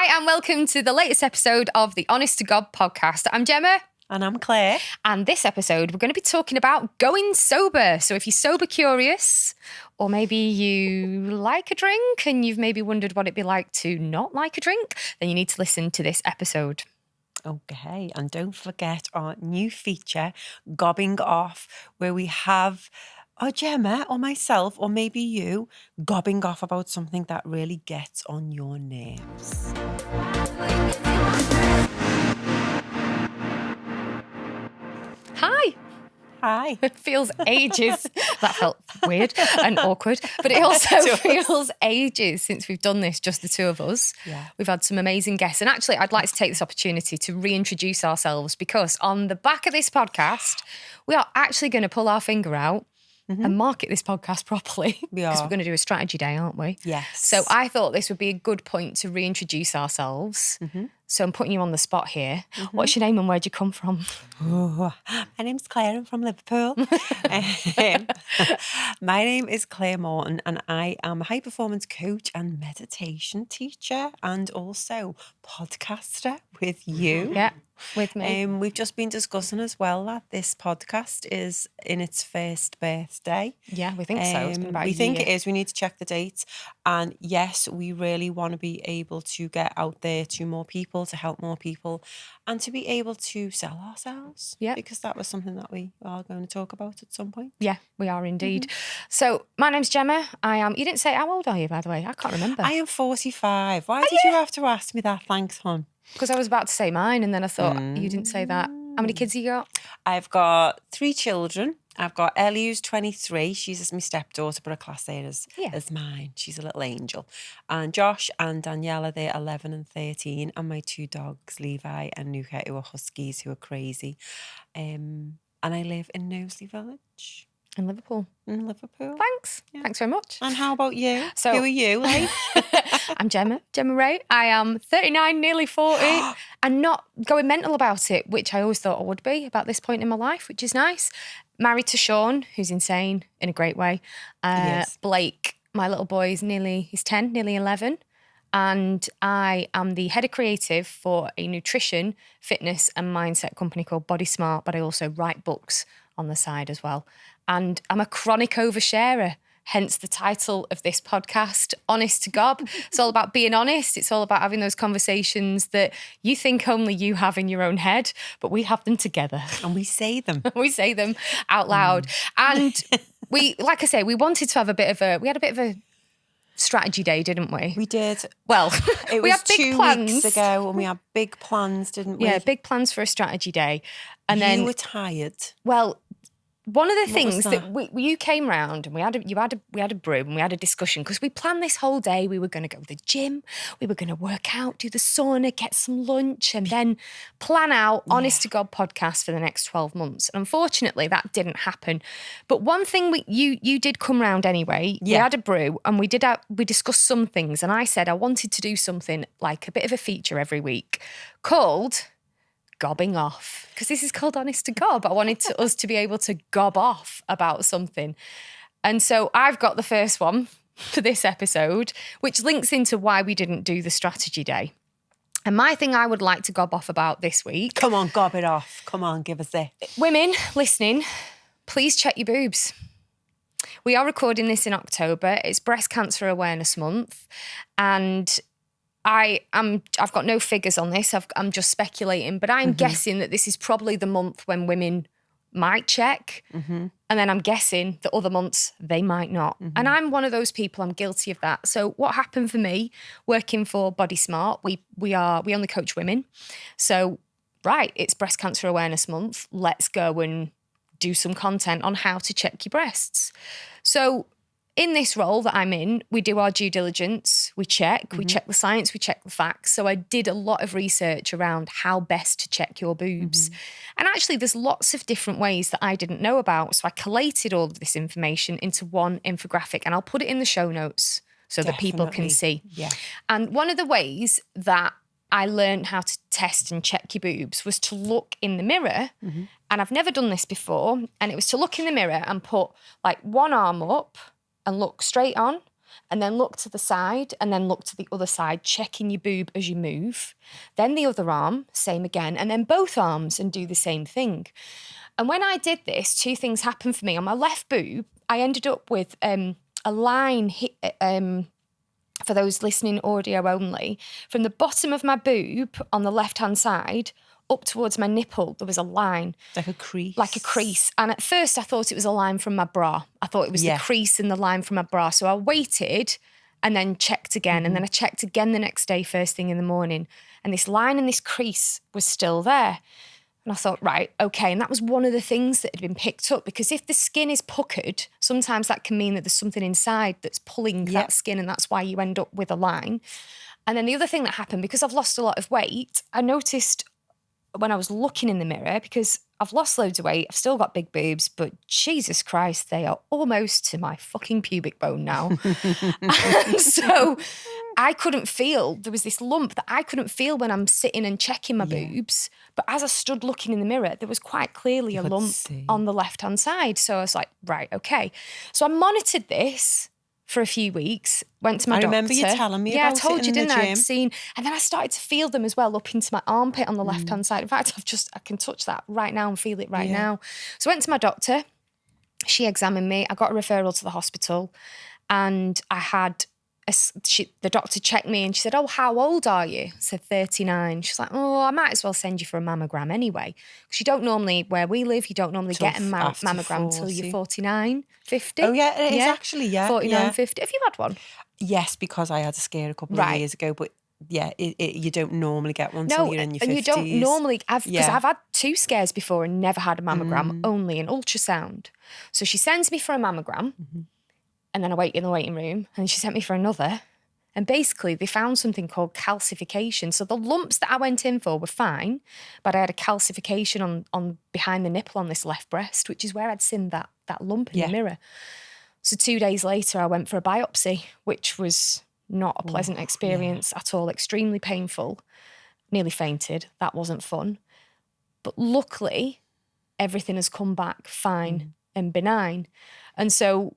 Hi, and welcome to the latest episode of the Honest to Gob podcast. I'm Gemma. And I'm Claire. And this episode, we're going to be talking about going sober. So if you're sober curious, or maybe you like a drink and you've maybe wondered what it'd be like to not like a drink, then you need to listen to this episode. Okay, and don't forget our new feature, Gobbing Off, where we have Gemma or myself or maybe you gobbing off about something that really gets on your nerves. Hi. Hi. It feels ages. That felt weird and awkward, but it also feels ages since we've done this, just the two of us. Yeah. We've had some amazing guests. And actually, I'd like to take this opportunity to reintroduce ourselves because on the back of this podcast, we are actually going to pull our finger out and market this podcast properly. Because we're going to do a strategy day, aren't we? Yes. So I thought this would be a good point to reintroduce ourselves. So I'm putting you on the spot here. What's your name and where'd you come from? Oh, my name's Claire. I'm from Liverpool. My name is Claire Morton and I am a high performance coach and meditation teacher and also podcaster with you. Yeah, with me. We've just been discussing as well that this podcast is in its first birthday. Yeah, we think so. It's been about a we think year. it is. We need to check the dates. And yes, we really want to be able to get out there to more people, to help more people, and to be able to sell ourselves. Yeah. Because that was something that we are going to talk about at some point. Yeah, we are indeed. So my name's Gemma. You didn't say, how old are you, by the way? I can't remember. I am 45. Why did you have to ask me that? Thanks, hon. Because I was about to say mine and then I thought, you didn't say that. How many kids have you got? I've got 3 children. I've got Ellie, who's 23. She's my stepdaughter, but her class there is mine. She's a little angel. And Josh and Daniela, they're 11 and 13. And my 2 dogs, Levi and Nuka, who are huskies, who are crazy. And I live in Knowsley Village. In Liverpool. In Liverpool. Thanks. Yeah. Thanks very much. And how about you? So- Who are you, like? I'm Gemma Ray. I am 39, nearly 40, and not going mental about it, which I always thought I would be about this point in my life, which is nice. Married to Sean, who's insane in a great way. Yes. Blake, my little boy, he's 10, nearly 11. And I am the head of creative for a nutrition, fitness and mindset company called Body Smart, but I also write books on the side as well. And I'm a chronic oversharer, hence the title of this podcast, Honest to Gob. It's all about being honest. It's all about having those conversations that you think only you have in your own head, but we have them together. And we say them. We say them out loud. And we, like I say, we wanted to have we had a bit of a strategy day, didn't we? We did. Well, It we was had big 2 plans. weeks ago and we had big plans, didn't we? Yeah, big plans for a strategy day. And you then, were tired. well, one of the What things was that you came round and we had a brew and we had a discussion because we planned this whole day. We were going to go to the gym, we were going to work out, do the sauna, get some lunch, and then plan out Honest to God podcast for the next 12 months. And unfortunately, that didn't happen. But one thing you did come round anyway. We had a brew and we discussed some things. And I said I wanted to do something like a bit of a feature every week called Gobbing Off, because this is called Honest to Gob. I wanted us to be able to gob off about something. And so I've got the first one for this episode, which links into why we didn't do the strategy day. And my thing I would like to gob off about this week. Come on, gob it off. Come on, give us it. Women listening, please check your boobs. We are recording this in October. It's Breast Cancer Awareness Month. And I've got no figures on this. I'm just speculating, but I'm guessing that this is probably the month when women might check. And then I'm guessing that other months they might not. And I'm one of those people, I'm guilty of that. So what happened for me working for Body Smart, we only coach women. So, right, it's Breast Cancer Awareness Month. Let's go and do some content on how to check your breasts. So in this role that I'm in, we do our due diligence, we check the science, we check the facts. So I did a lot of research around how best to check your boobs. And actually there's lots of different ways that I didn't know about. So I collated all of this information into one infographic and I'll put it in the show notes so that people can see. Yeah. And one of the ways that I learned how to test and check your boobs was to look in the mirror. And I've never done this before. And it was to look in the mirror and put like one arm up and look straight on and then look to the side, and then look to the other side, checking your boob as you move. Then the other arm, same again, and then both arms and do the same thing. And when I did this, two things happened for me. On my left boob, I ended up with a line, for those listening audio only, from the bottom of my boob on the left-hand side up towards my nipple, there was a line. Like a crease. Like a crease. And at first I thought it was a line from my bra. I thought it was the crease in the line from my bra. So I waited and then checked again. And then I checked again the next day, first thing in the morning. And this line and this crease was still there. And I thought, right, okay. And that was one of the things that had been picked up, because if the skin is puckered, sometimes that can mean that there's something inside that's pulling that skin, and that's why you end up with a line. And then the other thing that happened, because I've lost a lot of weight, I noticed when I was looking in the mirror, because I've lost loads of weight, I've still got big boobs, but Jesus Christ, they are almost to my fucking pubic bone now. And so I couldn't feel, there was this lump that I couldn't feel when I'm sitting and checking my boobs. But as I stood looking in the mirror, there was quite clearly a lump on the left-hand side. So I was like, right, okay. So I monitored this for a few weeks, went to my doctor. I remember you telling me about it. Yeah, I told you, didn't I? I'd seen, and then I started to feel them as well up into my armpit on the left-hand side. In fact, I can touch that right now and feel it right now. So I went to my doctor. She examined me. I got a referral to the hospital, and I had the doctor checked me and she said, oh, how old are you? I said 39. She's like, oh, I might as well send you for a mammogram anyway. Because you don't normally, where we live, you don't normally get a mammogram until you're 49, 50. Oh, yeah, it is actually, 49, 50. Have you had one? Yes, because I had a scare a couple of years ago, but yeah, you don't normally get one until you're in your 50s. And you don't normally, because I've had 2 scares before and never had a mammogram, only an ultrasound. So she sends me for a mammogram. And then I wait in the waiting room, and she sent me for another. And basically, they found something called calcification. So the lumps that I went in for were fine, but I had a calcification on behind the nipple on this left breast, which is where I'd seen that lump in the mirror. So 2 days later, I went for a biopsy, which was not a pleasant experience at all, extremely painful. Nearly fainted. That wasn't fun. But luckily, everything has come back fine and benign. And so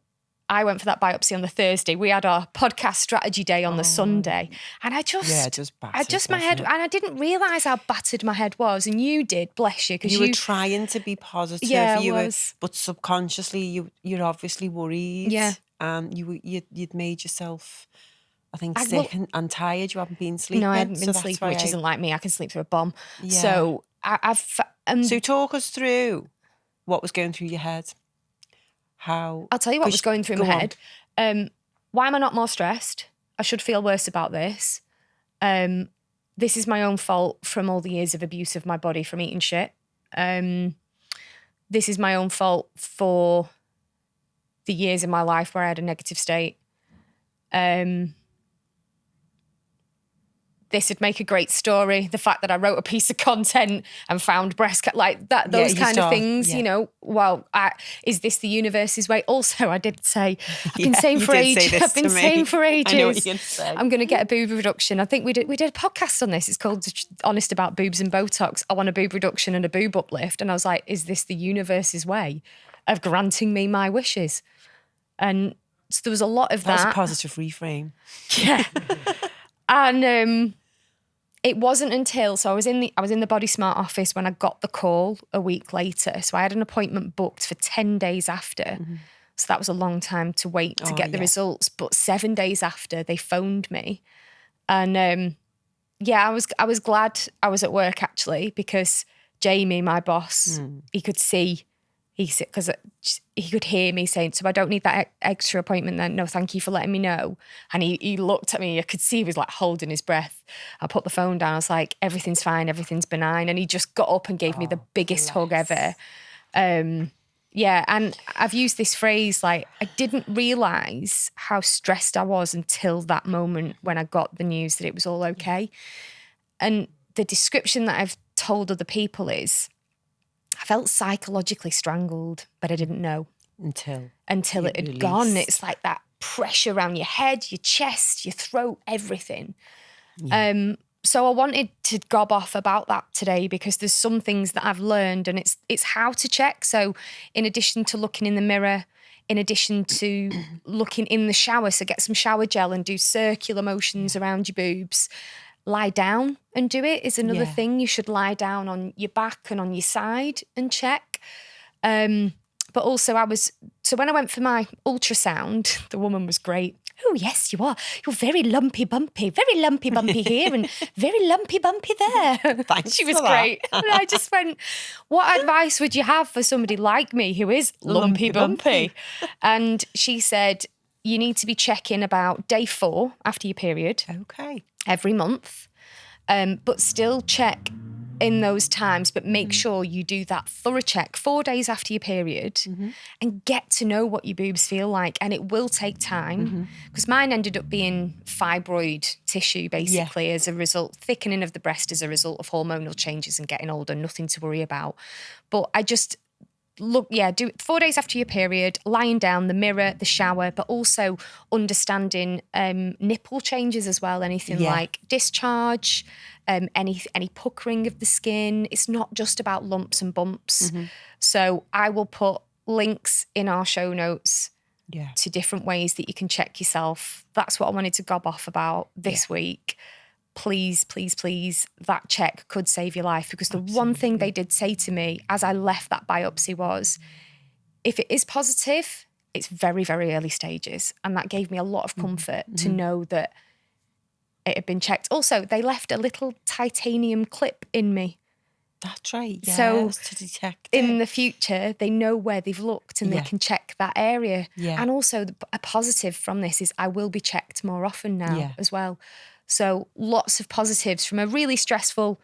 I went for that biopsy on the Thursday. We had our podcast strategy day on the Sunday. And I just my head, and I didn't realise how battered my head was. And you did, bless you. Because you were trying to be positive. Yeah, but subconsciously you're obviously worried. Yeah. You'd made yourself, I think, sick and tired. You haven't been sleeping. No, I hadn't been sleeping, which isn't like me. I can sleep through a bomb. Yeah. So so talk us through what was going through your head. I'll tell you what was going through my head. Why am I not more stressed? I should feel worse about this. This is my own fault from all the years of abuse of my body from eating shit. This is my own fault for the years in my life where I had a negative state. This would make a great story. The fact that I wrote a piece of content and found breast like that, those kind of things, you know. Well, is this the universe's way? Also, I did say, I've been saying for ages. I've been saying for ages. I know what you're going to say. I'm going to get a boob reduction. I think we did a podcast on this. It's called Honest About Boobs and Botox. I want a boob reduction and a boob uplift. And I was like, is this the universe's way of granting me my wishes? And so there was a lot of that. That was a positive reframe. Yeah. And it wasn't until, so I was in the Body Smart office when I got the call a week later. So I had an appointment booked for 10 days after. So that was a long time to wait to get the results. But 7 days after, they phoned me. And I was glad I was at work actually, because Jamie, my boss, he could see, because he could hear me saying, so I don't need that extra appointment then. No, thank you for letting me know. And he looked at me. I could see he was like holding his breath. I put the phone down. I was like, everything's fine. Everything's benign. And he just got up and gave me the biggest hug ever. And I've used this phrase, like, I didn't realise how stressed I was until that moment when I got the news that it was all okay. And the description that I've told other people is, I felt psychologically strangled, but I didn't know. Until it had gone. It's like that pressure around your head, your chest, your throat, everything. Yeah. So I wanted to gob off about that today, because there's some things that I've learned, and it's how to check. So in addition to looking in the mirror, in addition to looking in the shower. So get some shower gel and do circular motions around your boobs. Lie down and do it is another thing. You should lie down on your back and on your side and check. But also when I went for my ultrasound, the woman was great. Oh, yes, you are. You're very lumpy bumpy here and very lumpy bumpy there. Thanks. She was great. And I just went, what advice would you have for somebody like me who is lumpy bumpy? And she said, you need to be checking about day 4 after your period. Okay. Every month. But still check in those times, but make sure you do that thorough check 4 days after your period and get to know what your boobs feel like. And it will take time because mine ended up being fibroid tissue basically as a result, thickening of the breast as a result of hormonal changes and getting older, nothing to worry about. But I just do it 4 days after your period, lying down, the mirror, the shower, but also understanding nipple changes as well, anything like discharge, any puckering of the skin. It's not just about lumps and bumps. So I will put links in our show notes to different ways that you can check yourself. That's what I wanted to gob off about this week. Please, please, please, that check could save your life, because the one thing they did say to me as I left that biopsy was, if it is positive, it's very, very early stages. And that gave me a lot of comfort to know that it had been checked. Also, they left a little titanium clip in me. That's right, yes, so to detect in the future, they know where they've looked and they can check that area. And also a positive from this is I will be checked more often now as well. So lots of positives from a really stressful,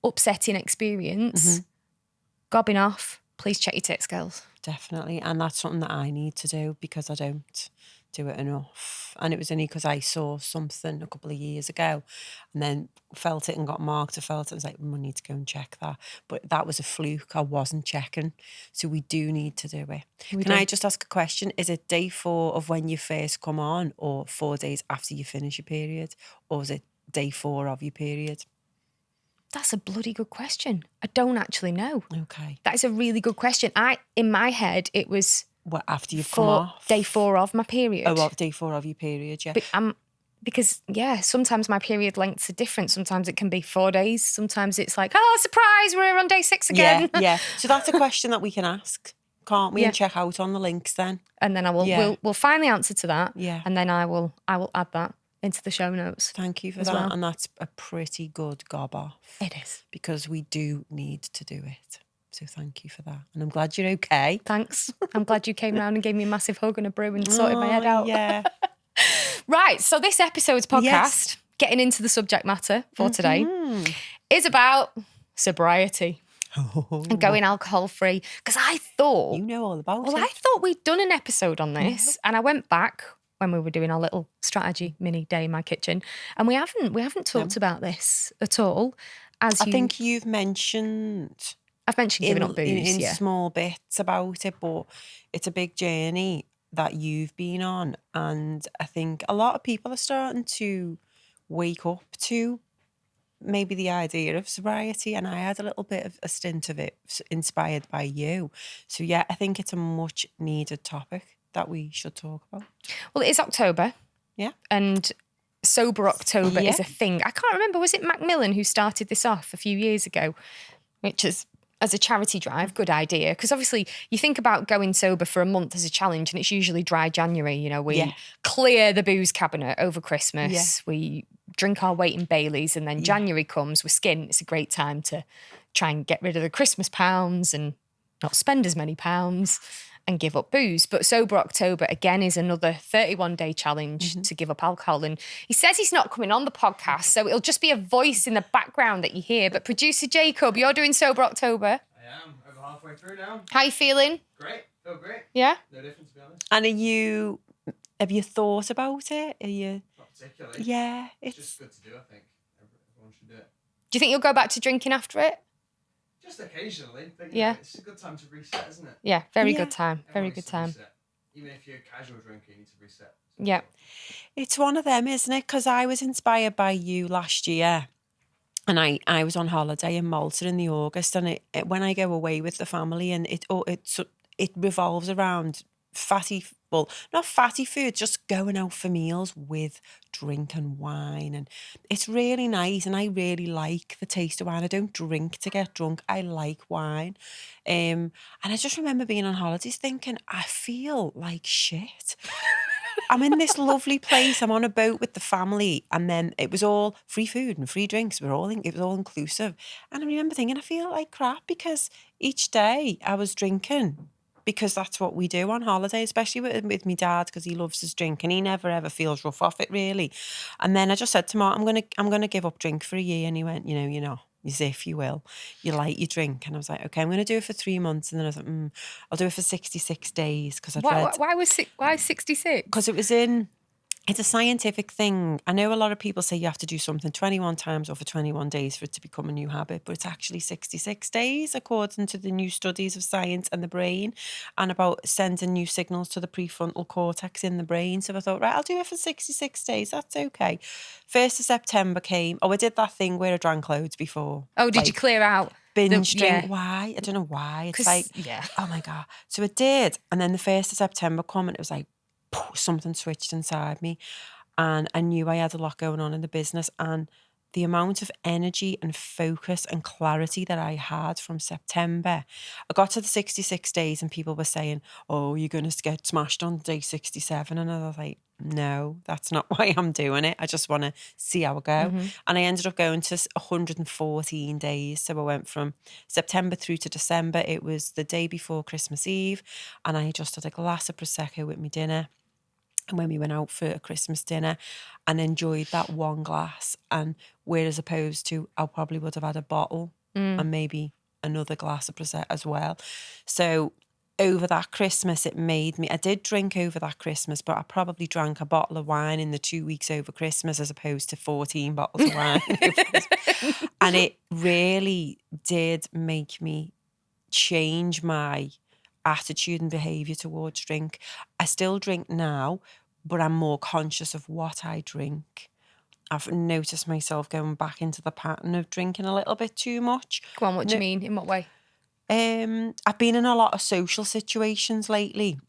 upsetting experience. Gobbing off. Please check your tits, girls. Definitely. And that's something that I need to do because I don't do it enough. And it was only because I saw something a couple of years ago and then felt it and got marked. I felt it. I was like, I need to go and check that. But that was a fluke. I wasn't checking. So we do need to do it. Can I just ask a question? Is it day 4 of when you first come on, or 4 days after you finish your period? Or is it day 4 of your period? That's a bloody good question. I don't actually know. Okay. That is a really good question. In my head, it was... Well, after you've come off? Day 4 of my period. Oh, well, day 4 of your period, yeah. But because, sometimes my period lengths are different. Sometimes it can be 4 days. Sometimes it's like, oh, surprise, we're on day 6 again. Yeah. So that's a question that we can ask, can't we? And check out on the links then. And then we'll find the answer to that. Yeah. And then I will add that into the show notes. Thank you for that. Well. And that's a pretty good gob off. It is. Because we do need to do it. So thank you for that. And I'm glad you're okay. Thanks. I'm glad you came round and gave me a massive hug and a brew and sorted my head out. Yeah. Right. So this episode's podcast, getting into the subject matter for today, is about sobriety and going alcohol free. Because I thought... You know all about it. Well, I thought we'd done an episode on this and I went back when we were doing our little strategy mini day in my kitchen and we haven't talked about this at all. I think you've mentioned... I've mentioned giving up booze, in small bits about it, but it's a big journey that you've been on. And I think a lot of people are starting to wake up to maybe the idea of sobriety. And I had a little bit of a stint of it inspired by you. So yeah, I think it's a much needed topic that we should talk about. Well, it is October. Yeah. And Sober October is a thing. I can't remember, was it Macmillan who started this off a few years ago, which is... as a charity drive, good idea. Because obviously you think about going sober for a month as a challenge and it's usually dry January. You know, we clear the booze cabinet over Christmas. We drink our weight in Baileys and then January comes, we're skint. It's a great time to try and get rid of the Christmas pounds and not spend as many pounds and give up booze. But Sober October, again, is another 31-day challenge to give up alcohol. And he says he's not coming on the podcast, so it'll just be a voice in the background that you hear. But producer Jacob, you're doing Sober October. I am. Over halfway through now. How you feeling? Great. Feel great. Yeah? No different, to be honest. And have you thought about it? Not particularly. Yeah. It's just good to do, I think. Everyone should do it. Do you think you'll go back to drinking after it? Just occasionally. But it's a good time to reset, isn't it? Yeah, very good time. Everyone Very needs good to time. reset. Even if you're a casual drinker, you need to reset. Yeah. It's one of them, isn't it? Because I was inspired by you last year. And I was on holiday in Malta in the August. And when I go away with the family, and it revolves around not fatty food, just going out for meals with drink and wine. And it's really nice. And I really like the taste of wine. I don't drink to get drunk. I like wine. And I just remember being on holidays thinking, I feel like shit. I'm in this lovely place. I'm on a boat with the family. And then it was all free food and free drinks. It was all inclusive. And I remember thinking, I feel like crap because each day I was drinking. Because that's what we do on holiday, especially with my dad, because he loves his drink and he never ever feels rough off it really. And then I just said to Mark, I'm gonna give up drink for a year. And he went, you know, as if you will, you like your drink. And I was like, okay, I'm gonna do it for 3 months. And then I was like, I'll do it for 66 days because I'd read. Why 66? Because it's a scientific thing. I know a lot of people say you have to do something 21 times or for 21 days for it to become a new habit, but it's actually 66 days according to the new studies of science and the brain and about sending new signals to the prefrontal cortex in the brain. So I thought, right, I'll do it for 66 days. That's okay. 1st of September came. Oh, I did that thing where I drank loads before. Oh, did you clear out? Binge drink. Why? I don't know why. It's like, oh my God. So it did. And then the 1st of September come and it was like, something switched inside me and I knew I had a lot going on in the business, and the amount of energy and focus and clarity that I had from September. I got to the 66 days and people were saying, oh, you're going to get smashed on day 67. And I was like, no, that's not why I'm doing it. I just want to see how I go. Mm-hmm. And I ended up going to 114 days. So I went from September through to December. It was the day before Christmas Eve. And I just had a glass of Prosecco with my dinner. And when we went out for a Christmas dinner and enjoyed that one glass, and whereas opposed to I probably would have had a bottle and maybe another glass of Prosecco as well. So over that Christmas, it made me, I did drink over that Christmas, but I probably drank a bottle of wine in the 2 weeks over Christmas as opposed to 14 bottles of wine. And it really did make me change my attitude and behaviour towards drink. I still drink now, but I'm more conscious of what I drink. I've noticed myself going back into the pattern of drinking a little bit too much. Go on, what do you mean? In what way? I've been in a lot of social situations lately,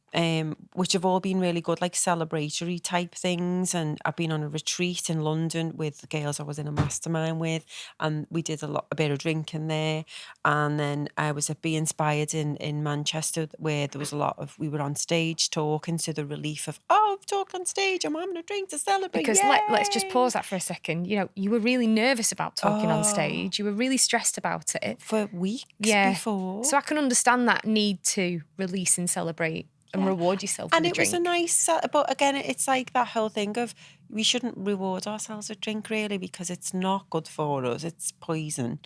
which have all been really good, like celebratory type things. And I've been on a retreat in London with the girls I was in a mastermind with, and we did a bit of drinking there. And then I was at Be Inspired in Manchester, where there was we were on stage talking to the relief of, I've talked on stage, I'm having a drink to celebrate. Because let's just pause that for a second. You know, you were really nervous about talking on stage. You were really stressed about it. For weeks before. So I can understand that need to release and celebrate and reward yourself with a drink. And it was a nice, but again, it's like that whole thing of we shouldn't reward ourselves with drink really, because it's not good for us. It's poison.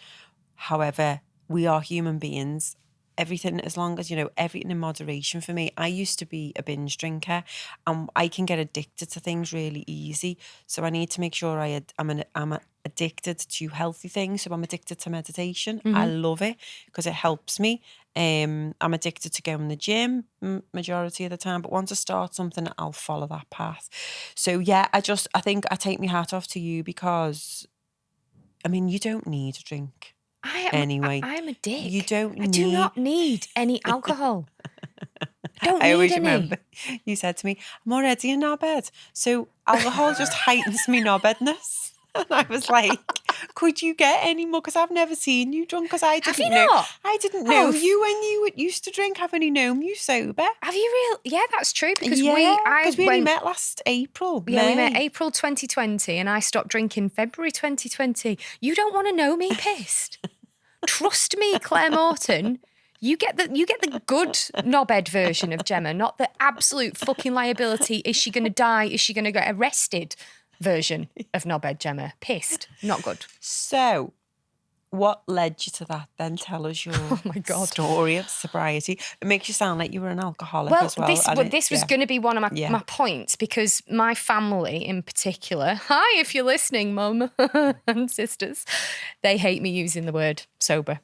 However, we are human beings. Everything, as long as, everything in moderation for me. I used to be a binge drinker and I can get addicted to things really easy. So I need to make sure I'm addicted to healthy things. So I'm addicted to meditation. Mm-hmm. I love it because it helps me. I'm addicted to going to the gym majority of the time, but once I start something, I'll follow that path. So yeah, I think I take my hat off to you because, you don't need a drink. Anyway, I'm a dick. You don't I do not need any alcohol. I always remember you said to me, I'm already a knobhead. So alcohol just heightens me knobheadness. And I was like, could you get any more? Because I've never seen you drunk. Because I didn't know. I didn't know you when you used to drink. I've only known you sober. Have you really? Yeah, that's true. Because we only met last April. Yeah, we met April 2020, and I stopped drinking February 2020. You don't want to know me pissed. Trust me, Claire Morton. You get the good knobhead version of Gemma, not the absolute fucking liability. Is she going to die? Is she going to get arrested? Version of knobhead Gemma. Pissed. Not good. So, what led you to that then? Tell us your story of sobriety. It makes you sound like you were an alcoholic as well. This was going to be one of my points, because my family in particular, hi if you're listening, mum and sisters, they hate me using the word sober.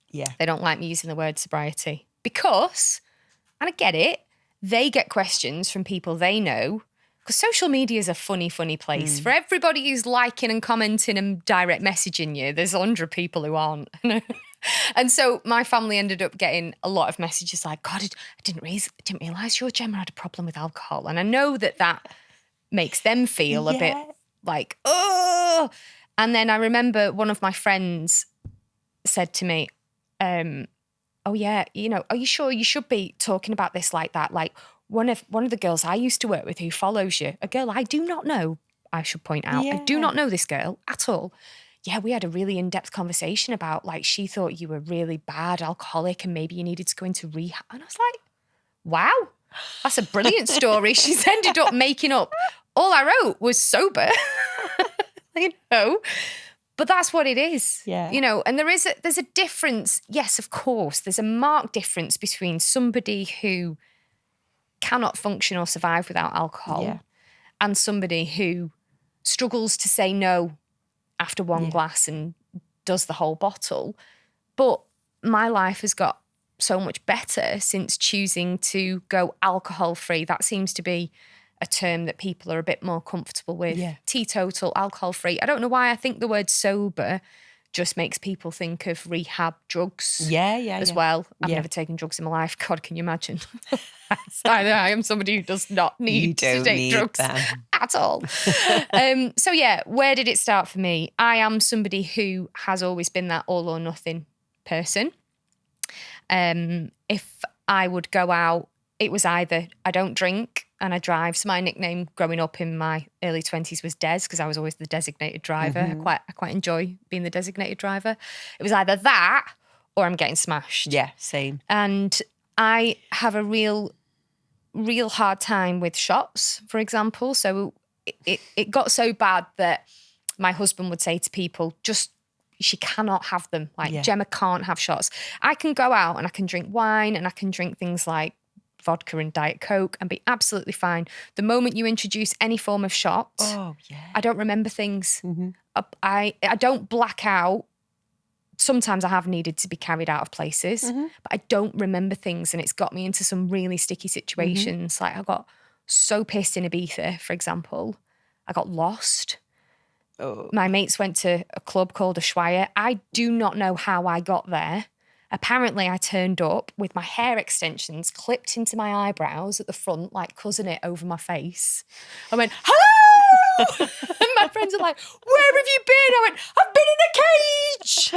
Yeah. They don't like me using the word sobriety because, and I get it, they get questions from people they know. Because social media is a funny, funny place. For everybody who's liking and commenting and direct messaging you, there's 100 people who aren't. And so my family ended up getting a lot of messages like, God, I didn't realise your Gemma had a problem with alcohol. And I know that makes them feel a bit like, oh. And then I remember one of my friends said to me, oh yeah, are you sure you should be talking about this like that? Like one of the girls I used to work with who follows you, a girl I do not know, I should point out. I do not know this girl at all. Yeah, we had a really in-depth conversation about like she thought you were really bad alcoholic and maybe you needed to go into rehab. And I was like, wow, that's a brilliant story. She's ended up making up. All I wrote was sober, But that's what it is, and there's a difference. Yes, of course, there's a marked difference between somebody who cannot function or survive without alcohol and somebody who struggles to say no after one glass and does the whole bottle. But my life has got so much better since choosing to go alcohol-free. That seems to be a term that people are a bit more comfortable with. Teetotal, alcohol-free. I don't know why I think the word sober just makes people think of rehab drugs as well. I've never taken drugs in my life. God, can you imagine? I am somebody who does not need to take drugs at all. Where did it start for me? I am somebody who has always been that all or nothing person. If I would go out, it was either I don't drink and I drive. So my nickname growing up in my early 20s was Des because I was always the designated driver. I quite enjoy being the designated driver. It was either that or I'm getting smashed. Yeah, same. And I have a real hard time with shots, for example. So it got so bad that my husband would say to people, she cannot have them. Gemma can't have shots. I can go out and I can drink wine and I can drink things like vodka and Diet Coke and be absolutely fine. The moment you introduce any form of shot, I don't remember things. I don't black out. Sometimes I have needed to be carried out of places, but I don't remember things, and it's got me into some really sticky situations. Like I got so pissed in Ibiza, for example. I got lost. My mates went to a club called Ushuaia. I do not know how I got there. Apparently, I turned up with my hair extensions clipped into my eyebrows at the front, like cousin it over my face. I went, hello! And my friends are like, where have you been? I went, I've been in a cage!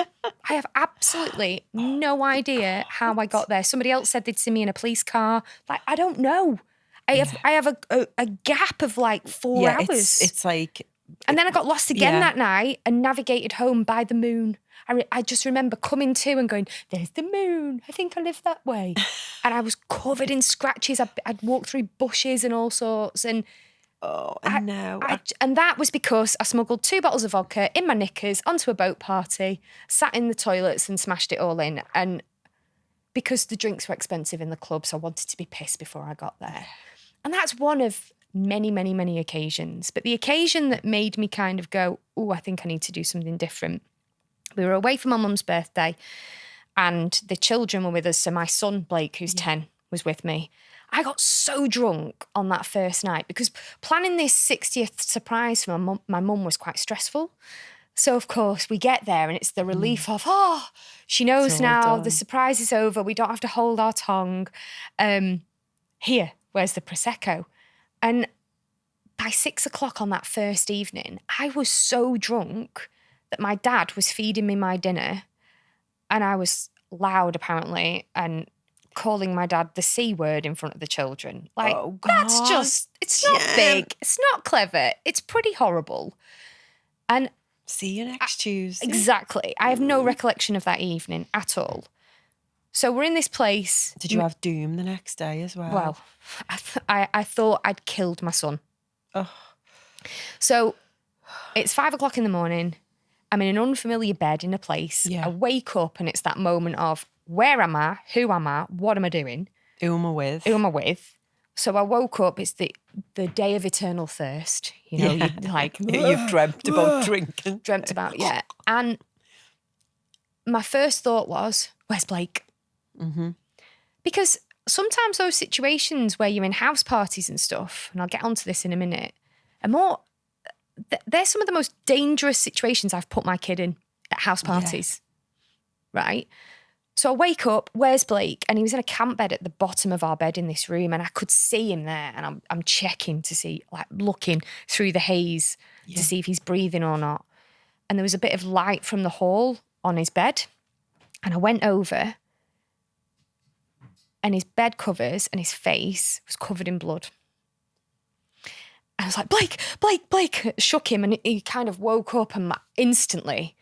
I have absolutely no idea how I got there. Somebody else said they'd see me in a police car. Like, I don't know. I have a gap of like 4 hours. It's like... And then I got lost again that night and navigated home by the moon. I just remember coming to and going, there's the moon. I think I live that way. And I was covered in scratches. I'd walked through bushes and all sorts. And and that was because I smuggled 2 bottles of vodka in my knickers onto a boat party, sat in the toilets and smashed it all in. And because the drinks were expensive in the club, so I wanted to be pissed before I got there. And that's one of many, many, many occasions. But the occasion that made me kind of go, I think I need to do something different. We were away for my mum's birthday and the children were with us. So my son, Blake, who's 10, was with me. I got so drunk on that first night because planning this 60th surprise for my mum was quite stressful. So, of course, we get there and it's the relief of, she knows now, the surprise is over. We don't have to hold our tongue. Here, where's the Prosecco? And by 6 o'clock on that first evening, I was so drunk that my dad was feeding me my dinner and I was loud, apparently, and calling my dad the C word in front of the children. Like, that's just, it's not big. It's not clever. It's pretty horrible. And see you next Tuesday. Exactly. I have no recollection of that evening at all. So we're in this place. Did you have doom the next day as well? Well, I thought I'd killed my son. So it's 5 o'clock in the morning. I'm in an unfamiliar bed in a place. I wake up and it's that moment of, where am I? Who am I? What am I doing? Who am I with? Who am I with? So I woke up. It's the day of eternal thirst. You've dreamt about drinking. Dreamt about, And my first thought was, where's Blake? Because sometimes those situations where you're in house parties and stuff, and I'll get onto this in a minute, they're some of the most dangerous situations I've put my kid in at house parties. right? So I wake up, where's Blake? And he was in a camp bed at the bottom of our bed in this room, and I could see him there, and I'm checking to see, like looking through the haze to see if he's breathing or not. And there was a bit of light from the hall on his bed, and I went over, and his bed covers and his face was covered in blood. And I was like, Blake, shook him, and he kind of woke up, and instantly,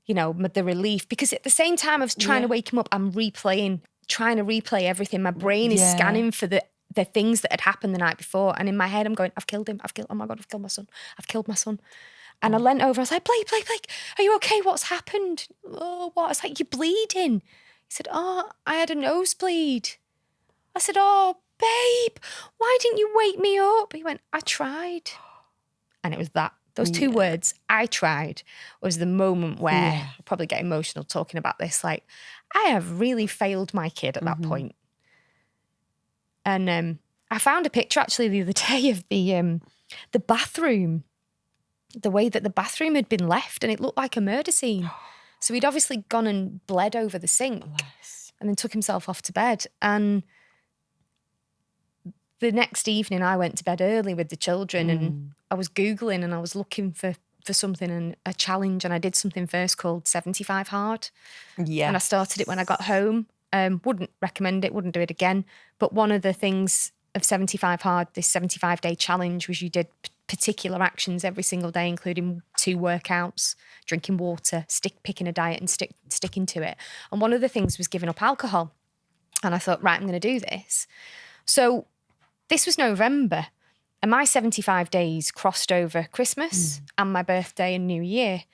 you know, the relief, because at the same time I was trying to wake him up, I'm trying to replay everything. My brain is scanning for the things that had happened the night before. And in my head, I'm going, I've killed him. Oh my God, I've killed my son. I've killed my son. And I leant over, I was like, Blake, are you okay? What's happened? Oh, what? I was like, you're bleeding. He said, oh, I had a nosebleed. I said, oh, babe, why didn't you wake me up? He went, I tried. And it was that. Those two words, I tried, was the moment where I'll probably get emotional talking about this. Like, I have really failed my kid at that point. And I found a picture actually the other day of the bathroom, the way that the bathroom had been left, and it looked like a murder scene. So he'd obviously gone and bled over the sink and then took himself off to bed. And the next evening I went to bed early with the children and I was Googling and I was looking for something and a challenge, and I did something first called 75 Hard. Yeah. And I started it when I got home. Wouldn't recommend it, wouldn't do it again. But one of the things of 75 Hard, this 75-day challenge, was you did particular actions every single day, including 2 workouts, drinking water, picking a diet and sticking to it. And one of the things was giving up alcohol. And I thought, right, I'm going to do this. So this was November, and my 75 days crossed over Christmas and my birthday and New Year.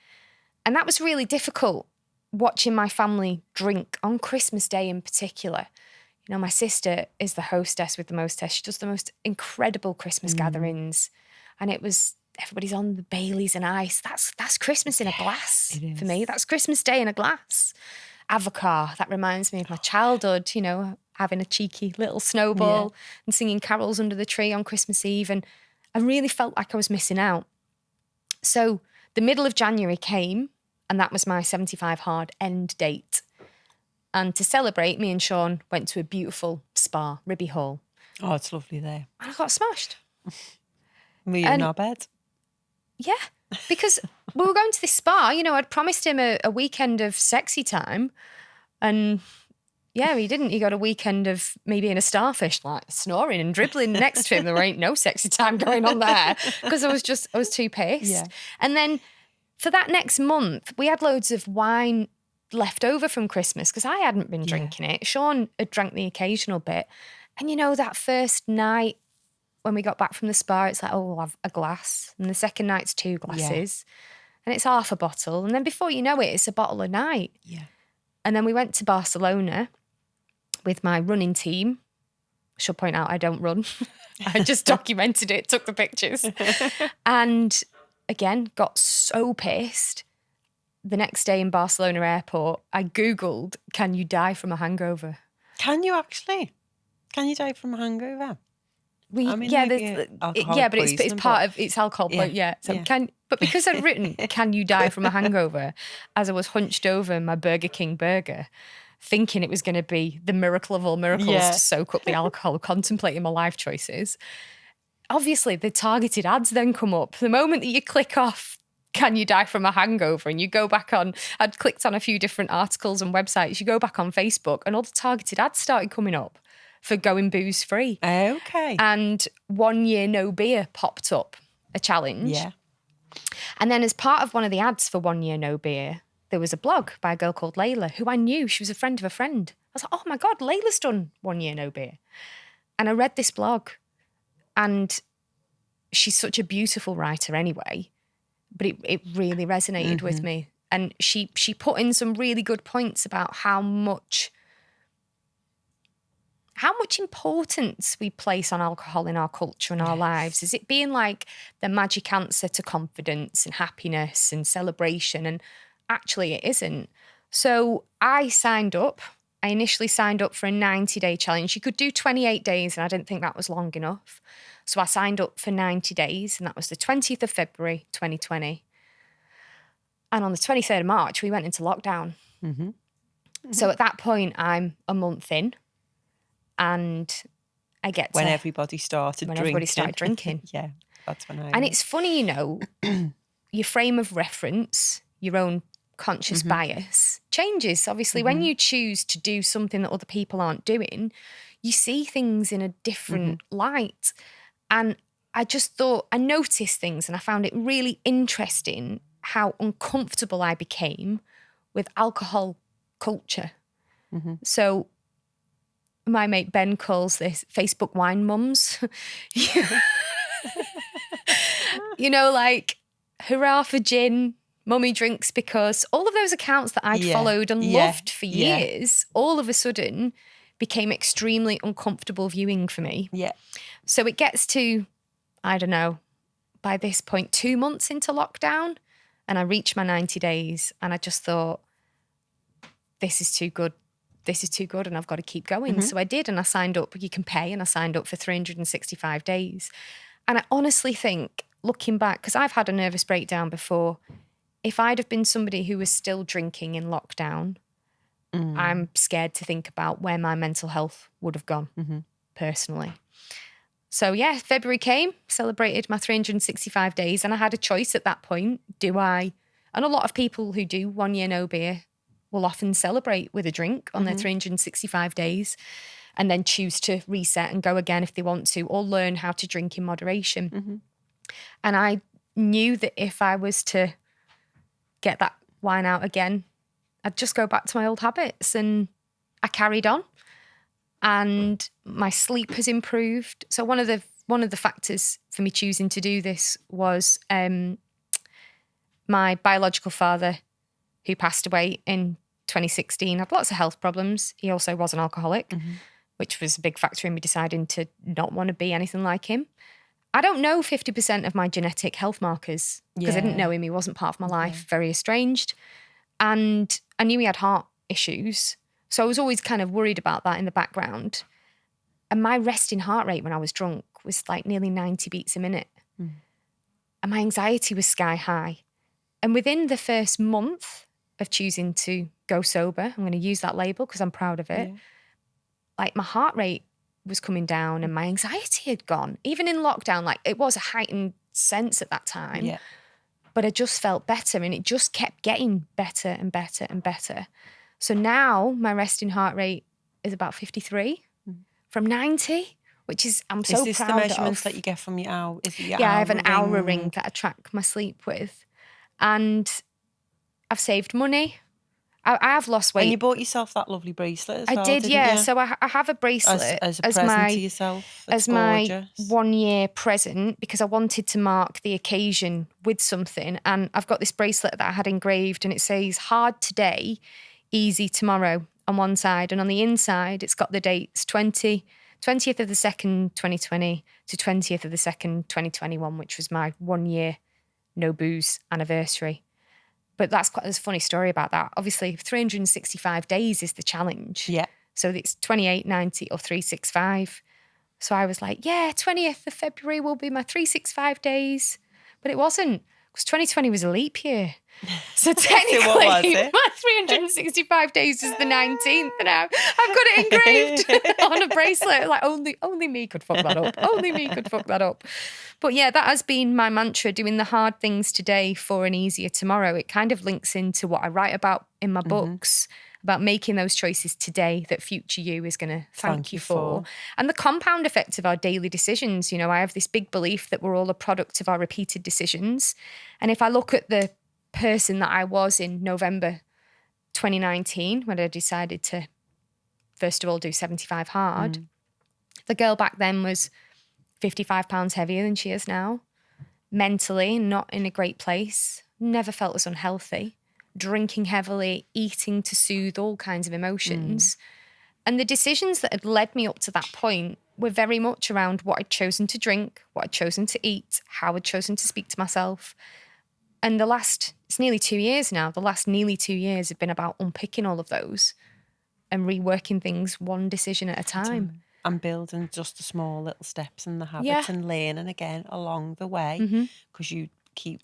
And that was really difficult, watching my family drink on Christmas Day in particular. You know, my sister is the hostess with the mostess. She does the most incredible Christmas gatherings. And it was, everybody's on the Baileys and ice. That's Christmas in a glass for me. That's Christmas Day in a glass. Avocar, that reminds me of my childhood, you know, having a cheeky little snowball and singing carols under the tree on Christmas Eve. And I really felt like I was missing out. So the middle of January came, and that was my 75 Hard end date. And to celebrate, me and Sean went to a beautiful spa, Ribby Hall. Oh, it's lovely there. And I got smashed. Were you in our bed? Yeah, because we were going to this spa. You know, I'd promised him a weekend of sexy time, and yeah, he didn't. He got a weekend of me being a starfish, like snoring and dribbling next to him. There ain't no sexy time going on there because I was too pissed. Yeah. And then for that next month, we had loads of wine left over from Christmas because I hadn't been drinking it. Sean had drank the occasional bit. And you know, that first night when we got back from the spa, it's like, oh, we'll have a glass. And the second night's 2 glasses. And it's half a bottle. And then before you know it, it's a bottle a night. Yeah. And then we went to Barcelona with my running team. I should point out I don't run. I just documented it, took the pictures. And again, got so pissed. The next day in Barcelona airport, I Googled, can you die from a hangover? Can you actually? Can you die from a hangover? But it's part of it's alcohol. But because I'd written, can you die from a hangover, as I was hunched over in my Burger King burger, thinking it was going to be the miracle of all miracles to soak up the alcohol, contemplating my life choices. Obviously, the targeted ads then come up. The moment that you click off, can you die from a hangover, and you go back on, I'd clicked on a few different articles and websites, you go back on Facebook and all the targeted ads started coming up for going booze free. Okay. And 1 year no beer popped up, a challenge. Yeah. And then as part of one of the ads for 1 year no beer, there was a blog by a girl called Layla, who I knew. She was a friend of a friend. I was like, oh my God, Layla's done 1 year no beer. And I read this blog, and she's such a beautiful writer anyway, but it really resonated with me. And she put in some really good points about how much importance we place on alcohol in our culture and our lives. Is it being like the magic answer to confidence and happiness and celebration? And actually it isn't. So I signed up. I initially signed up for a 90-day challenge. You could do 28 days, and I didn't think that was long enough. So I signed up for 90 days, and that was the 20th of February, 2020. And on the 23rd of March, we went into lockdown. So at that point, I'm a month in, and I get when everybody started drinking. Yeah, that's when I. And it's funny, your frame of reference, your own conscious bias changes. Obviously, when you choose to do something that other people aren't doing, you see things in a different light. And I just thought, I noticed things, and I found it really interesting how uncomfortable I became with alcohol culture. So my mate Ben calls this Facebook wine mums. Like, hurrah for gin, mummy drinks, because all of those accounts that I'd followed and loved for years, all of a sudden became extremely uncomfortable viewing for me. Yeah. So it gets to, I don't know, by this point, 2 months into lockdown, and I reached my 90 days, and I just thought, this is too good. This is too good, and I've got to keep going. So I did, and I signed up. You can pay, and I signed up for 365 days. And I honestly think, looking back, because I've had a nervous breakdown before, if I'd have been somebody who was still drinking in lockdown, I'm scared to think about where my mental health would have gone, personally. So yeah, February came, celebrated my 365 days, and I had a choice at that point. Do I? And a lot of people who do 1 year no beer will often celebrate with a drink on their 365 days and then choose to reset and go again if they want to, or learn how to drink in moderation. And I knew that if I was to get that wine out again, I'd just go back to my old habits, and I carried on. And my sleep has improved. So one of the factors for me choosing to do this was my biological father, who passed away in 2016, had lots of health problems. He also was an alcoholic, which was a big factor in me deciding to not want to be anything like him. I don't know 50% of my genetic health markers because I didn't know him. He wasn't part of my life, very estranged. And I knew he had heart issues. So I was always kind of worried about that in the background. And my resting heart rate when I was drunk was like nearly 90 beats a minute. And my anxiety was sky high. And within the first month of choosing to go sober, I'm going to use that label because I'm proud of it, like my heart rate was coming down and my anxiety had gone. Even in lockdown, like it was a heightened sense at that time. Yeah. But I just felt better, and it just kept getting better and better and better. So now my resting heart rate is about 53 from 90, which is, I'm so proud of. Is this the measurements that you get from your hour? Is it your I have an Oura ring that I track my sleep with. And I've saved money. I have lost weight. And you bought yourself that lovely bracelet as well, I did, didn't yeah. you? So I have a bracelet as a present to yourself. As my 1 year present, because I wanted to mark the occasion with something. And I've got this bracelet that I had engraved, and it says hard today, easy tomorrow on one side. And on the inside, it's got the dates 20th of the 2nd, 2020 to 20th of the 2nd, 2021, which was my 1 year no booze anniversary. But there's a funny story about that. Obviously, 365 days is the challenge. Yeah. So it's 28, 90 or 365. So I was like, 20th of February will be my 365 days. But it wasn't, because 2020 was a leap year. So technically, so what was it? my 365 days is the 19th now. I've got it engraved on a bracelet. Like only me could fuck that up. Only me could fuck that up. But yeah, that has been my mantra, doing the hard things today for an easier tomorrow. It kind of links into what I write about in my books, about making those choices today that future you is going to thank you for. And the compound effect of our daily decisions. You know, I have this big belief that we're all a product of our repeated decisions. And if I look at the person that I was in November 2019, when I decided to, first of all, do 75 hard, the girl back then was 55 pounds heavier than she is now, mentally not in a great place, never felt as unhealthy, drinking heavily, eating to soothe all kinds of emotions. And the decisions that had led me up to that point were very much around what I'd chosen to drink, what I'd chosen to eat, how I'd chosen to speak to myself. And it's nearly 2 years now, the last nearly 2 years have been about unpicking all of those and reworking things one decision at a time. And building just the small little steps in the habits and learning again along the way, because you keep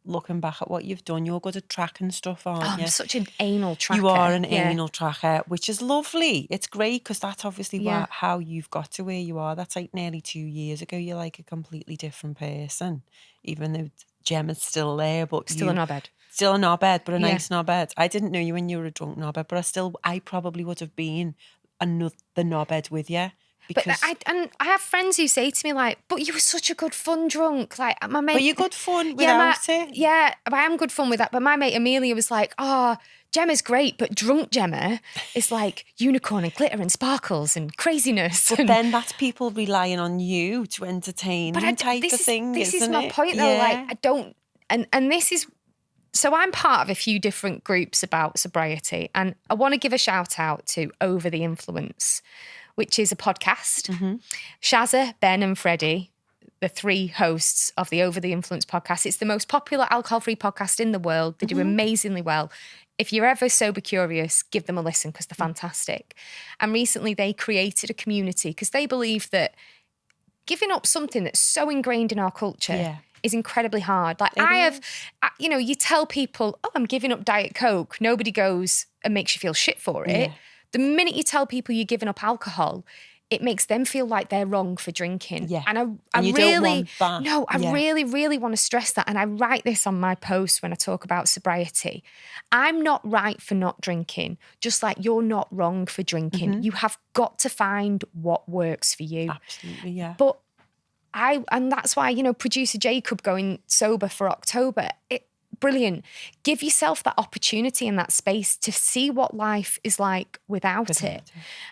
looking back at what you've done. You're good at tracking stuff, aren't you? I'm such an anal tracker. You are an anal tracker, which is lovely. It's great because that's obviously how you've got to where you are. That's like nearly 2 years ago. You're like a completely different person, even though Gemma's still there. But still a knobhead. Still a knobhead, but a nice knobhead. I didn't know you when you were a drunk knobhead, but I probably would have been the knobhead with you. Because But I have friends who say to me like, "But you were such a good fun drunk." Like my mate, but you're good fun without it. Yeah, but I am good fun with that. But my mate Amelia was like, "Oh, Gemma's great, but drunk Gemma is like unicorn and glitter and sparkles and craziness." But then that's people relying on you to entertain them type of thing. This is isn't my it? point though. Like I don't, and this is. So I'm part of a few different groups about sobriety, and I want to give a shout out to Over the Influence, which is a podcast. Mm-hmm. Shazza, Ben and Freddie, the 3 hosts of the Over the Influence podcast. It's the most popular alcohol-free podcast in the world. They do amazingly well. If you're ever sober curious, give them a listen because they're fantastic. And recently they created a community because they believe that giving up something that's so ingrained in our culture is incredly hard. Like you tell people, "Oh, I'm giving up Diet Coke." Nobody goes and makes you feel shit for it. Yeah. The minute you tell people you're giving up alcohol, it makes them feel like they're wrong for drinking. Yeah. And I you really, don't want that. no, I really, really want to stress that. And I write this on my post when I talk about sobriety. I'm not right for not drinking, just like you're not wrong for drinking. You have got to find what works for you. Absolutely, yeah. But and that's why, producer Jacob going sober for October, brilliant. Give yourself that opportunity and that space to see what life is like without it.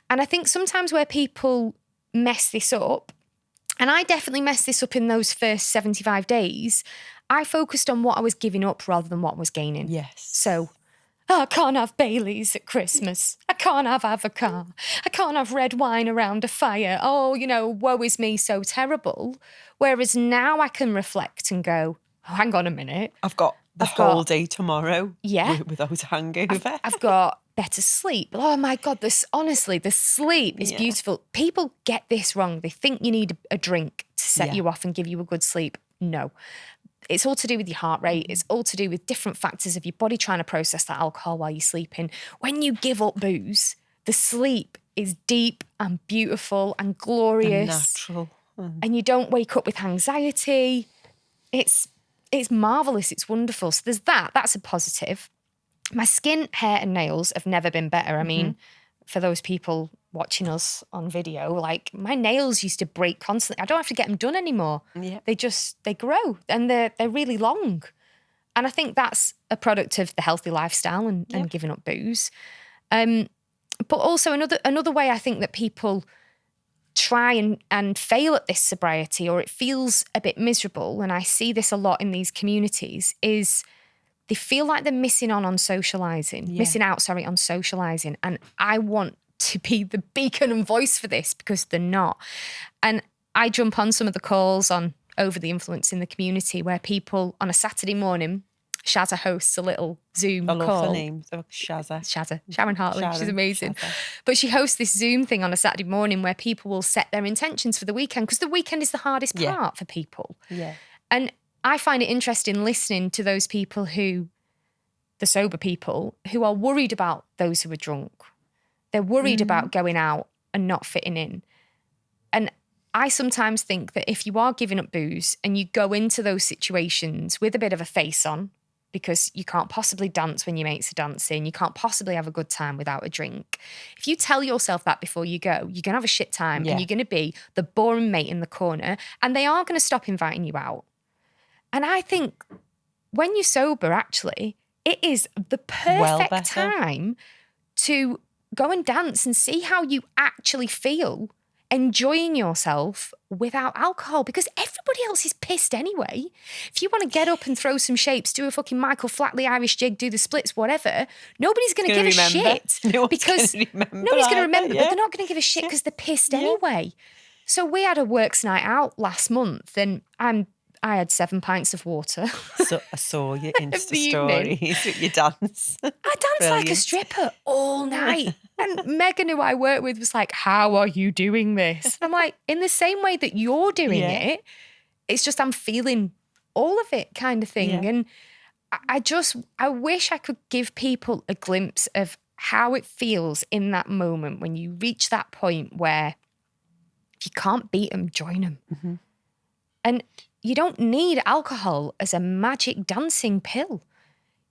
And I think sometimes where people mess this up, and I definitely messed this up in those first 75 days, I focused on what I was giving up rather than what I was gaining. Yes. So, I can't have Baileys at Christmas. I can't have avocado. I can't have red wine around a fire. Oh, woe is me, so terrible. Whereas now I can reflect and go, oh, hang on a minute. I've got the whole day tomorrow without hangover. I've got better sleep. Oh my God, the sleep is beautiful. People get this wrong. They think you need a drink to set you off and give you a good sleep. No. It's all to do with your heart rate. It's all to do with different factors of your body trying to process that alcohol while you're sleeping. When you give up booze, the sleep is deep and beautiful and glorious. And natural. And you don't wake up with anxiety. It's marvellous. It's wonderful. So there's that. That's a positive. My skin, hair and nails have never been better. I mean, for those people watching us on video, like my nails used to break constantly. I don't have to get them done anymore. Yeah. They grow and they're really long. And I think that's a product of the healthy lifestyle and giving up booze. But also another way I think that people try and fail at this sobriety, or it feels a bit miserable, and I see this a lot in these communities, is they feel like they're missing out on socialising. And I want to be the beacon and voice for this because they're not. And I jump on some of the calls on Over the Influence in the community where people on a Saturday morning, Shazza hosts a little Zoom call. I love the name of Shazza. Sharon Hartley. She's amazing. Shazza. But she hosts this Zoom thing on a Saturday morning where people will set their intentions for the weekend because the weekend is the hardest part for people. Yeah. And I find it interesting listening to those people the sober people who are worried about those who are drunk. They're worried about going out and not fitting in. And I sometimes think that if you are giving up booze and you go into those situations with a bit of a face on, because you can't possibly dance when your mates are dancing, you can't possibly have a good time without a drink. If you tell yourself that before you go, you're going to have a shit time and you're going to be the boring mate in the corner and they are going to stop inviting you out. And I think when you're sober, actually, it is the perfect time to go and dance and see how you actually feel enjoying yourself without alcohol, because everybody else is pissed anyway. If you want to get up and throw some shapes, do a fucking Michael Flatley Irish jig, do the splits, whatever, nobody's going to give a shit. Nobody's going to remember, but they're not going to give a shit because they're pissed anyway. So we had a works night out last month and I had 7 pints of water. So I saw your Insta stories with your dance. I danced like a stripper all night. And Megan, who I work with, was like, how are you doing this? And I'm like, in the same way that you're doing it, it's just I'm feeling all of it kind of thing. Yeah. And I wish I could give people a glimpse of how it feels in that moment when you reach that point where if you can't beat them, join them. Mm-hmm. And you don't need alcohol as a magic dancing pill.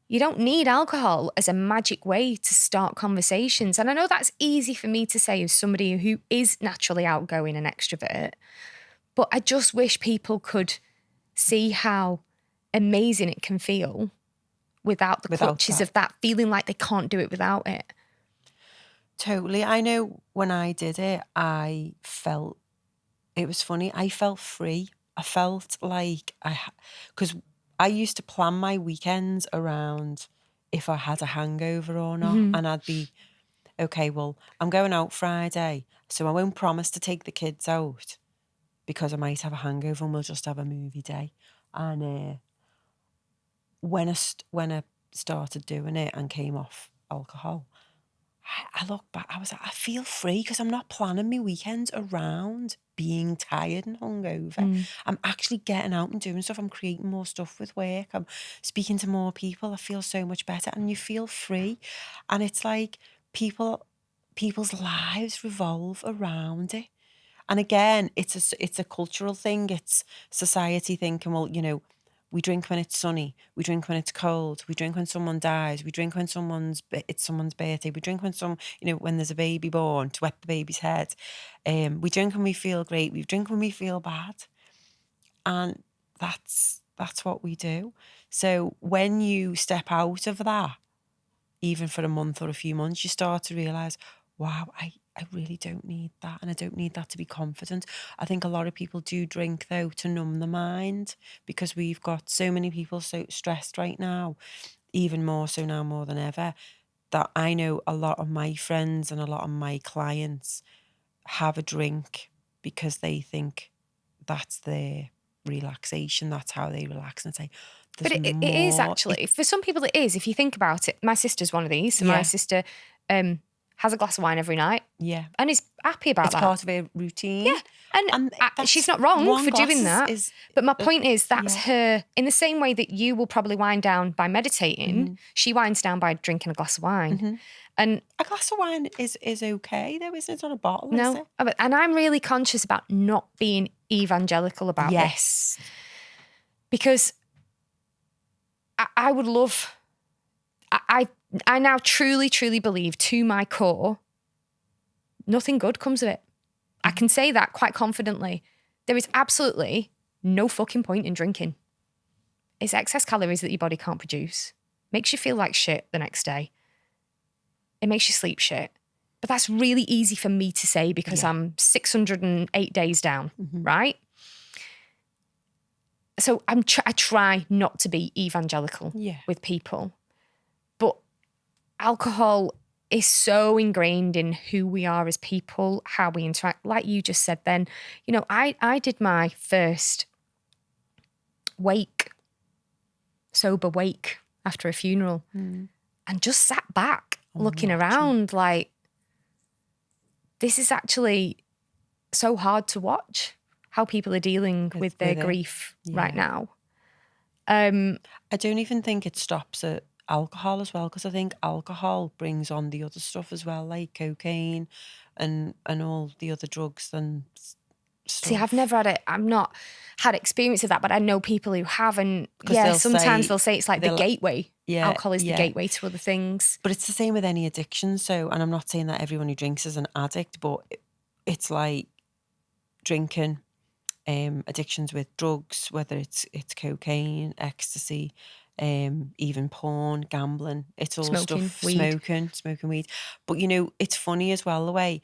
You don't need alcohol as a magic way to start conversations. And I know that's easy for me to say as somebody who is naturally outgoing and extrovert, but I just wish people could see how amazing it can feel without the clutches of that feeling like they can't do it without it. Totally. I know when I did it, I felt, it was funny, I felt free. I felt like because I used to plan my weekends around if I had a hangover or not. Mm-hmm. And I'd be, okay, well, I'm going out Friday, so I won't promise to take the kids out because I might have a hangover and we'll just have a movie day. And when I started doing it and came off alcohol, I look back, I was like, I feel free because I'm not planning my weekends around being tired and hungover. I'm actually getting out and doing stuff. I'm creating more stuff with work. I'm speaking to more people. I feel so much better and you feel free. And it's like people's lives revolve around it. And again, it's a cultural thing. It's society thinking, well, you know, we drink when it's sunny. We drink when it's cold. We drink when someone dies. We drink when it's someone's birthday. We drink when when there's a baby born to wet the baby's head. We drink when we feel great. We drink when we feel bad. And that's what we do. So when you step out of that, even for a month or a few months, you start to realise, wow, I really don't need that. And I don't need that to be confident. I think a lot of people do drink, though, to numb the mind because we've got so many people so stressed right now, even more so now more than ever, that I know a lot of my friends and a lot of my clients have a drink because they think that's their relaxation. That's how they relax and say, but it is actually, for some people it is. If you think about it, my sister's one of these. So my sister has a glass of wine every night. Yeah. And is happy about that. It's part of her routine. Yeah. And she's not wrong for doing that. But my point is that's her, in the same way that you will probably wind down by meditating, she winds down by drinking a glass of wine. And a glass of wine is okay, though, isn't it? It's not a bottle, no, is it? And I'm really conscious about not being evangelical about this. Because I would love... I now truly, truly believe to my core, nothing good comes of it. I can say that quite confidently. There is absolutely no fucking point in drinking. It's excess calories that your body can't produce. Makes you feel like shit the next day. It makes you sleep shit. But that's really easy for me to say because I'm 608 days down, right? So I try not to be evangelical with people. But alcohol is so ingrained in who we are as people, how we interact. Like you just said then, you know, I did my first sober wake after a funeral and just sat back looking around like, this is actually so hard to watch how people are dealing with their grief right now. I don't even think it stops at alcohol as well, because I think alcohol brings on the other stuff as well, like cocaine and all the other drugs and stuff. See, I've not had experience of that, but I know people who have, and sometimes they'll say it's like the gateway. Alcohol is the gateway to other things. But it's the same with any addiction. So, and I'm not saying that everyone who drinks is an addict, but it's like drinking, addictions with drugs, whether it's cocaine, ecstasy, even porn, gambling. It's all smoking weed. But you know, it's funny as well the way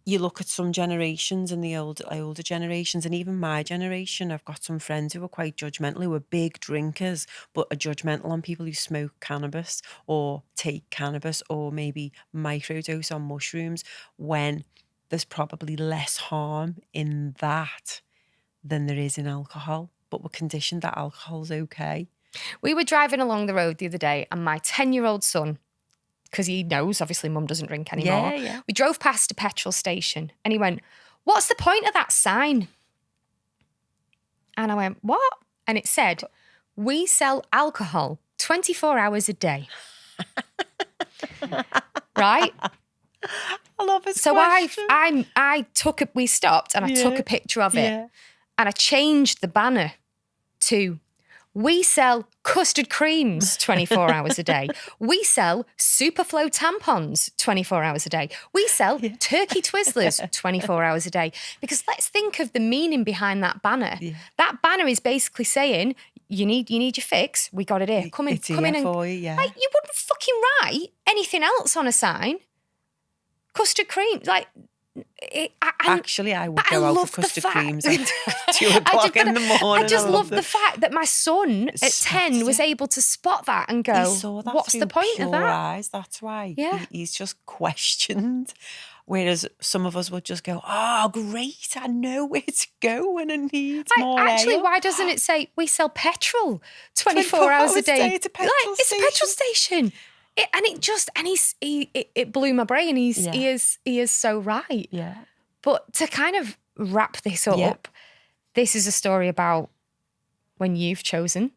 you look at some generations and the older generations, and even my generation. I've got some friends who are quite judgmental, who are big drinkers, but are judgmental on people who smoke cannabis or take cannabis or maybe microdose on mushrooms, when there's probably less harm in that than there is in alcohol. But we're conditioned that alcohol's okay. We were driving along the road the other day and my 10-year-old son, because he knows obviously mum doesn't drink anymore, we drove past a petrol station and he went, "What's the point of that sign?" And I went, "What?" and it said, "We sell alcohol 24 hours a day." Right? I love it. So we stopped and I took a picture of it and I changed the banner to, "We sell custard creams 24 hours a day. We sell Superflow tampons 24 hours a day. We sell turkey Twizzlers 24 hours a day." Because let's think of the meaning behind that banner. Yeah. That banner is basically saying, you need your fix. We got it here. Come in and for you, yeah. Like, you wouldn't fucking write anything else on a sign. Custard cream, like. Actually, I would go out for custard creams at 2 o'clock in the morning. I just love the fact that my son at 10 was able to spot that and go, he saw that "What's the point of that?" Eyes. That's why he's just questioned. Whereas some of us would just go, "Oh, great, I know where to go when I need more Actually, ale." why doesn't it say, "We sell petrol 24 hours a day"? It's a petrol station. It blew my brain. He is so right. Yeah. But to kind of wrap this up, this is a story about when you've chosen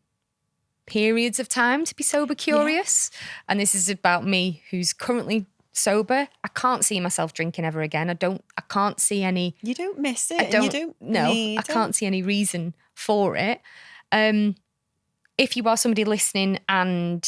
periods of time to be sober curious. Yeah. And this is about me who's currently sober. I can't see myself drinking ever again. I can't see any. You don't miss it. I can't see any reason for it. If you are somebody listening and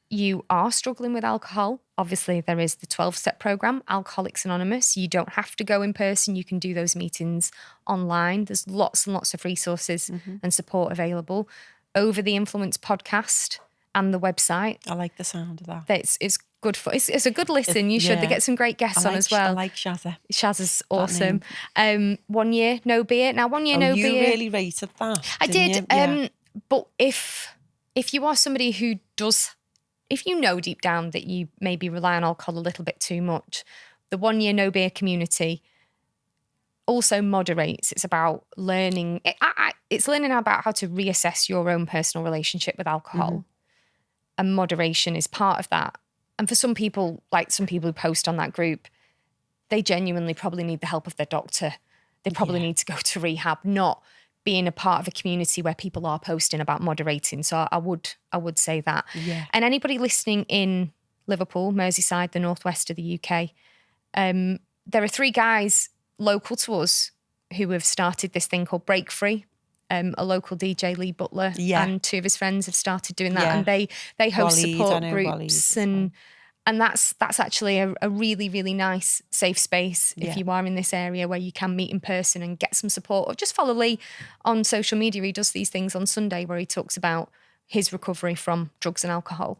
you are struggling with alcohol, obviously there is the 12-step program, Alcoholics Anonymous. You don't have to go in person. You can do those meetings online. There's lots and lots of resources and support available. Over the Influence podcast and the website. I like the sound of that. It's good for. It's a good listen. You should. They get some great guests on as well. I like Shazza. Shazza's awesome. 1 year no beer. Now 1 year no beer. You really rated that. I did. Yeah. But if you are somebody who does. If you know deep down that you maybe rely on alcohol a little bit too much, the 1 year no beer community also moderates. It's about learning. It's learning about how to reassess your own personal relationship with alcohol. And moderation is part of that. And for some people, like some people who post on that group, they genuinely probably need the help of their doctor. They probably need to go to rehab, not being a part of a community where people are posting about moderating. So I would say that. Yeah. And anybody listening in Liverpool, Merseyside, the northwest of the UK, there are 3 guys local to us who have started this thing called Break Free. A local DJ, Lee Butler, and 2 of his friends have started doing that. And they host support groups and that's actually a really, really nice safe space if you are in this area where you can meet in person and get some support. Or just follow Lee on social media. He does these things on Sunday where he talks about his recovery from drugs and alcohol.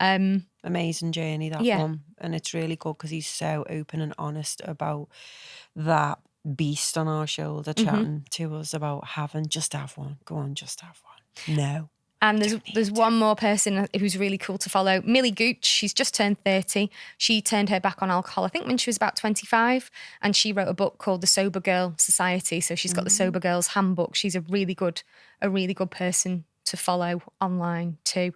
Amazing journey, that one. And it's really good because he's so open and honest about that beast on our shoulder chatting to us about just have one. Go on, just have one. No. And there's one more person who's really cool to follow. Millie Gooch, she's just turned 30. She turned her back on alcohol, I think, when she was about 25. And she wrote a book called The Sober Girl Society. So she's got the Sober Girl's Handbook. She's a really good person to follow online too.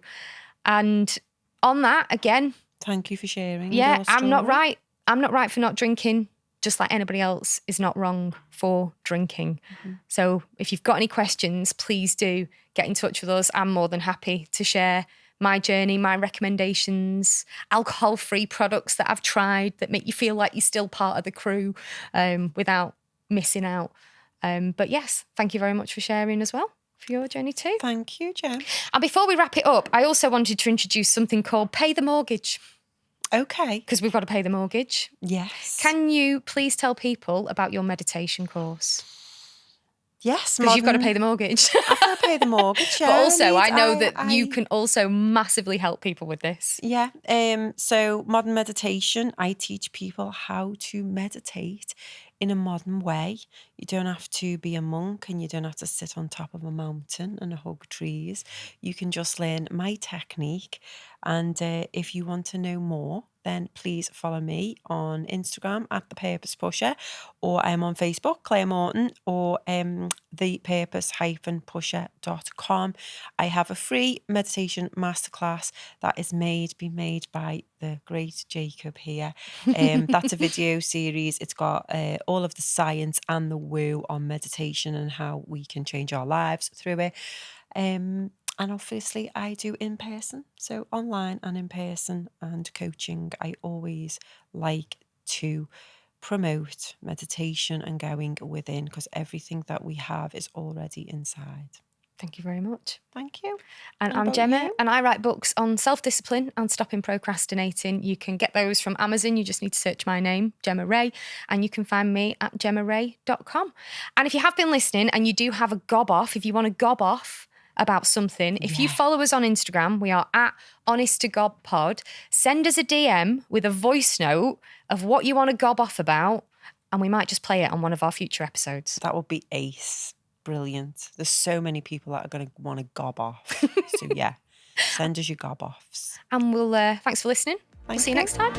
And on that, again. Thank you for sharing. Yeah, I'm not right. I'm not right for not drinking. Just like anybody else is not wrong for drinking. So if you've got any questions, please do get in touch with us. I'm more than happy to share my journey, my recommendations, alcohol-free products that I've tried that make you feel like you're still part of the crew without missing out. But yes, thank you very much for sharing as well for your journey too. Thank you, Jen. And before we wrap it up, I also wanted to introduce something called Pay the Mortgage. Okay. Because we've got to pay the mortgage. Yes. Can you please tell people about your meditation course? Yes. Because you've got to pay the mortgage. I've got to pay the mortgage, yeah. But also, I know that you can also massively help people with this. Yeah. So modern meditation, I teach people how to meditate in a modern way. You don't have to be a monk and you don't have to sit on top of a mountain and hug trees. You can just learn my technique And if you want to know more, then please follow me on Instagram at The Purpose Pusher, or I'm on Facebook, Claire Morton, or thepurpose-pusher.com. I have a free meditation masterclass that is been made by the great Jacob here. That's a video series. It's got all of the science and the woo on meditation and how we can change our lives through it. And obviously I do in person, so online and in person, and coaching. I always like to promote meditation and going within, because everything that we have is already inside. Thank you very much. Thank you. And I'm Gemma, and I write books on self-discipline and stopping procrastinating. You can get those from Amazon. You just need to search my name, Gemma Ray, and you can find me at gemmaray.com. And if you have been listening and you do have a gob off, if you want to gob off about something, if you follow us on Instagram, we are at Honest to Gob Pod. Send us a DM with a voice note of what you want to gob off about, and we might just play it on one of our future episodes. That would be ace. Brilliant. There's so many people that are going to want to gob off. So yeah, send us your gob offs. And we'll thanks for listening. We'll see you next time.